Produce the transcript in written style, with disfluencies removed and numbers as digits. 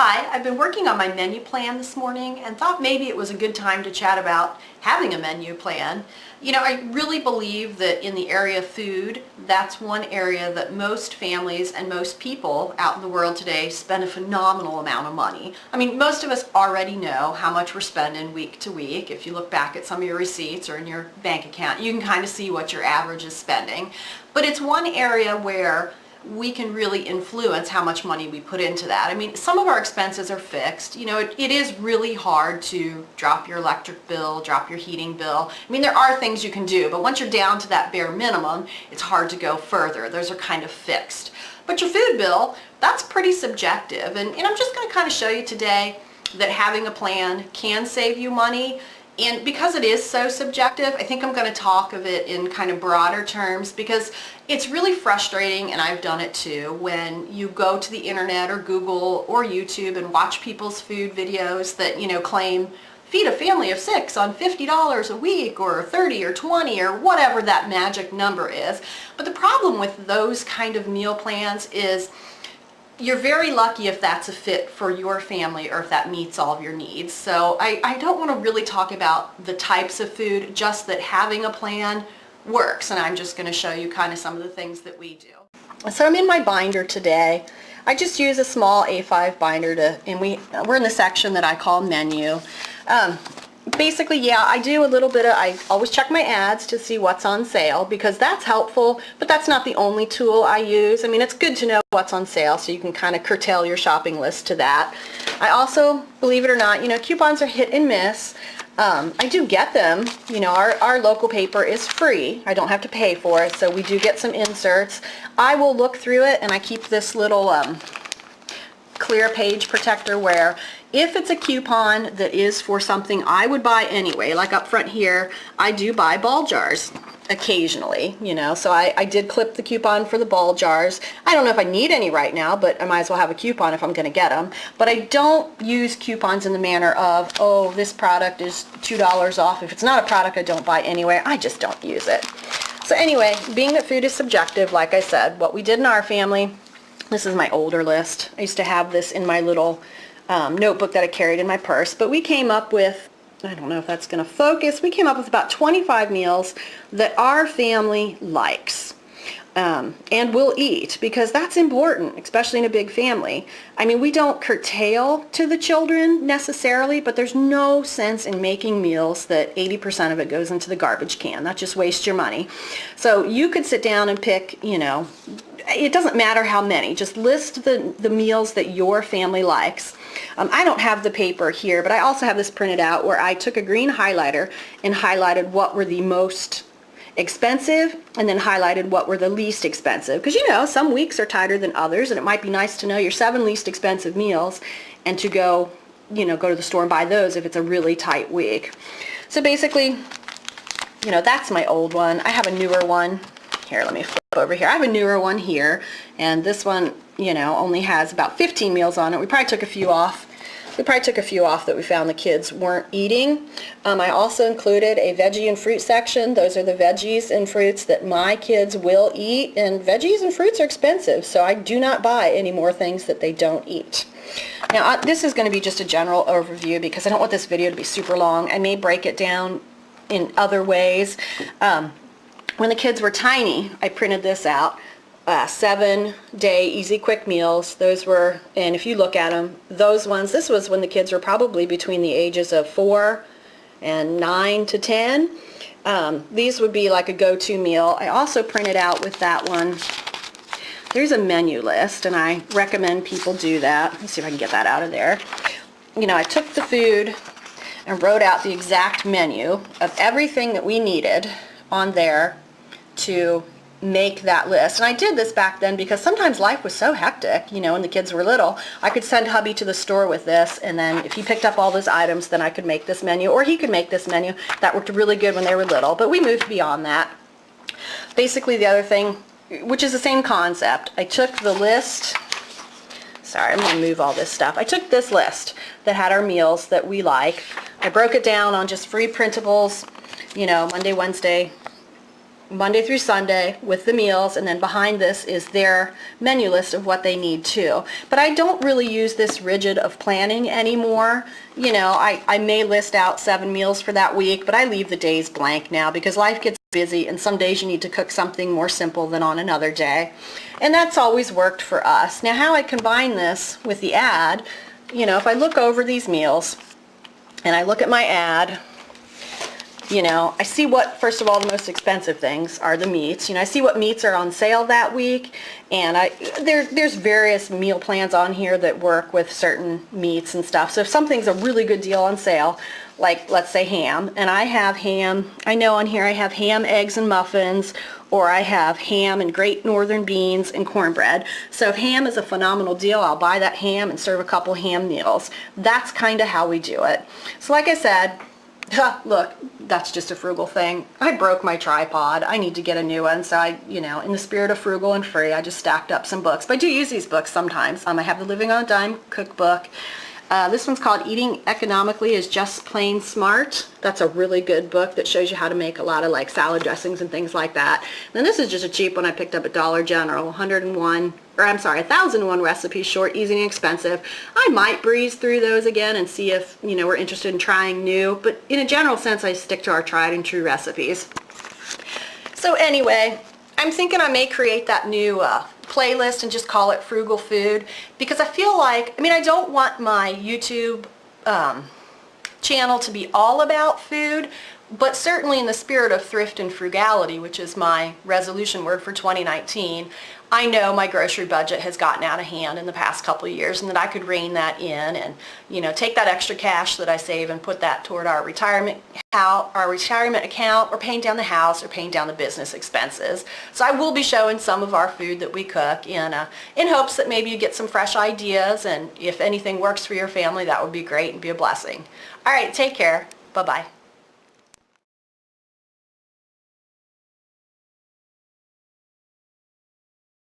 Hi, I've been working on my menu plan this morning and thought maybe it was a good time to chat about having a menu plan. You know, I really believe that in the area of food, that's one area that most families and most people out in the world today spend a phenomenal amount of money. I mean, most of us already know how much we're spending week to week. If you look back at some of your receipts or in your bank account, you can kind of see what your average is spending. But it's one area where we can really influence how much money we put into that. I mean, some of our expenses are fixed. You know, it is really hard to drop your electric bill, drop your heating bill. I mean, there are things you can do, but once you're down to that bare minimum, it's hard to go further. Those are kind of fixed. But your food bill, that's pretty subjective. And I'm just going to kind of show you today that having a plan can save you money. And because it is so subjective, I think I'm going to talk of it in kind of broader terms because it's really frustrating, and I've done it too, when you go to the internet or Google or YouTube and watch people's food videos that, you know, claim feed a family of 6 on $50 a week or 30 or 20 or whatever that magic number is. But the problem with those kind of meal plans is you're very lucky if that's a fit for your family or if that meets all of your needs. So I don't want to really talk about the types of food, just that having a plan works. And I'm just going to show you kind of some of the things that we do. So I'm in my binder today. I just use a small A5 binder and we're in the section that I call menu. Basically, yeah, I do a little bit of, I always check my ads to see what's on sale because that's helpful, but that's not the only tool I use. I mean, it's good to know what's on sale so you can kind of curtail your shopping list to that. I also, believe it or not, you know, coupons are hit and miss. I do get them. You know, our local paper is free. I don't have to pay for it, so we do get some inserts. I will look through it, and I keep this little clear page protector where if it's a coupon that is for something I would buy anyway, like up front here, I do buy ball jars occasionally, you know, so I did clip the coupon for the ball jars. I don't know if I need any right now, but I might as well have a coupon if I'm going to get them. But I don't use coupons in the manner of, oh, this product is $2 off. If it's not a product I don't buy anyway, I just don't use it. So anyway, being that food is subjective, like I said, what we did in our family, this is my older list. I used to have this in my little notebook that I carried in my purse, but we came up with, I don't know if that's going to focus, we came up with about 25 meals that our family likes and will eat, because that's important, especially in a big family. I mean, we don't curtail to the children necessarily, but there's no sense in making meals that 80% of it goes into the garbage can. That just wastes your money. So you could sit down and pick, you know, it doesn't matter how many, just list the meals that your family likes. I don't have the paper here, but I also have this printed out where I took a green highlighter and highlighted what were the most expensive and then highlighted what were the least expensive. Because, you know, some weeks are tighter than others, and it might be nice to know your 7 least expensive meals and to go, you know, go to the store and buy those if it's a really tight week. So basically, you know, that's my old one. I have a newer one. Here, let me flip over here. I have a newer one here, and this one, you know, only has about 15 meals on it. We probably took a few off. That we found the kids weren't eating. I also included a veggie and fruit section. Those are the veggies and fruits that my kids will eat, and veggies and fruits are expensive, so I do not buy any more things that they don't eat. Now, this is going to be just a general overview because I don't want this video to be super long. I may break it down in other ways. When the kids were tiny, I printed this out. 7-day easy quick meals. Those were, and if you look at them, those ones, this was when the kids were probably between the ages of 4 and 9 to 10. These would be like a go-to meal. I also printed out with that one, there's a menu list, and I recommend people do that. Let's see if I can get that out of there. You know, I took the food and wrote out the exact menu of everything that we needed on there to make that list. And I did this back then because sometimes life was so hectic, you know, when the kids were little. I could send hubby to the store with this, and then if he picked up all those items, then I could make this menu, or he could make this menu. That worked really good when they were little, but we moved beyond that. Basically, the other thing, which is the same concept, I took the list, sorry, I'm going to move all this stuff. I took this list that had our meals that we like. I broke it down on just free printables, you know, Monday, Wednesday, Monday through Sunday with the meals, and then behind this is their menu list of what they need too. But I don't really use this rigid of planning anymore. You know, I may list out 7 meals for that week, but I leave the days blank now because life gets busy and some days you need to cook something more simple than on another day. And that's always worked for us. Now how I combine this with the ad, you know, if I look over these meals and I look at my ad, you know, I see what, first of all, the most expensive things are the meats. You know, I see what meats are on sale that week, and there's various meal plans on here that work with certain meats and stuff. So if something's a really good deal on sale, like let's say ham, and I have ham, I know on here I have ham, eggs, and muffins, or I have ham and great northern beans and cornbread. So if ham is a phenomenal deal, I'll buy that ham and serve a couple ham meals. That's kind of how we do it. So like I said, look, that's just a frugal thing. I broke my tripod. I need to get a new one. So I, you know, in the spirit of frugal and free, I just stacked up some books. But I do use these books sometimes. I have the Living on a Dime cookbook. This one's called Eating Economically is Just Plain Smart. That's a really good book that shows you how to make a lot of like salad dressings and things like that. And then this is just a cheap one I picked up at Dollar General, 1001 recipes, short, easy, and expensive. I might breeze through those again and see if, you know, we're interested in trying new, but in a general sense, I stick to our tried and true recipes. So anyway, I'm thinking I may create that new playlist and just call it Frugal Food, because I feel like, I mean, I don't want my YouTube channel to be all about food, but certainly in the spirit of thrift and frugality, which is my resolution word for 2019, I know my grocery budget has gotten out of hand in the past couple of years, and that I could rein that in and, you know, take that extra cash that I save and put that toward our retirement account, or paying down the house, or paying down the business expenses. So I will be showing some of our food that we cook in hopes that maybe you get some fresh ideas, and if anything works for your family, that would be great and be a blessing. All right, take care. Bye-bye.